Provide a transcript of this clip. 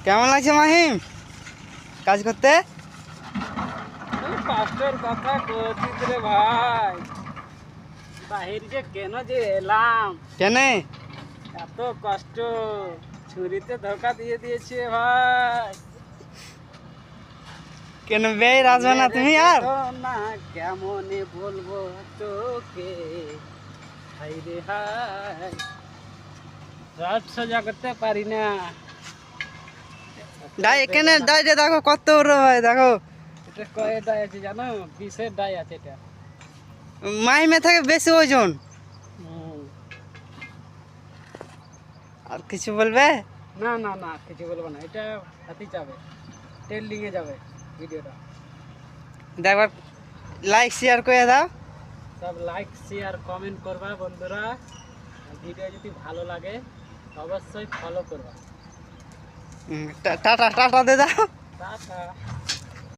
কেমন লাগছে মাহিম কাজ করতে? কষ্টের কথা করছিস রে ভাই। বাহির যে কেন যে এলাম, কেনে? এত কষ্ট, ছুরিতে ধোকা দিয়ে দিয়েছে ভাই। কেন বের আসবে না তুমি আর? না কেমনে বলবো তোকে, হাই রে হাই, রাত সোজা করতে পারি না। ডাই এখানে ডাইটা দেখো কত বড় হয় দেখো। এটা কয় ডাই আছে জানো? 20-এর ডাই আছে এটা। মাহিমে থেকে বেশি ওজন। আর কিছু বলবে? না না না, কিছু বলবো না। এটা হাতি যাবে, ট্রেন্ডিংয়ে যাবে ভিডিওটা। দেখবার লাইক শেয়ার করে দাও। সব লাইক শেয়ার কমেন্ট করবা বন্ধুরা। ভিডিও যদি ভালো লাগে অবশ্যই ফলো করবা। টাটা টাটা দে দাও। টাটা।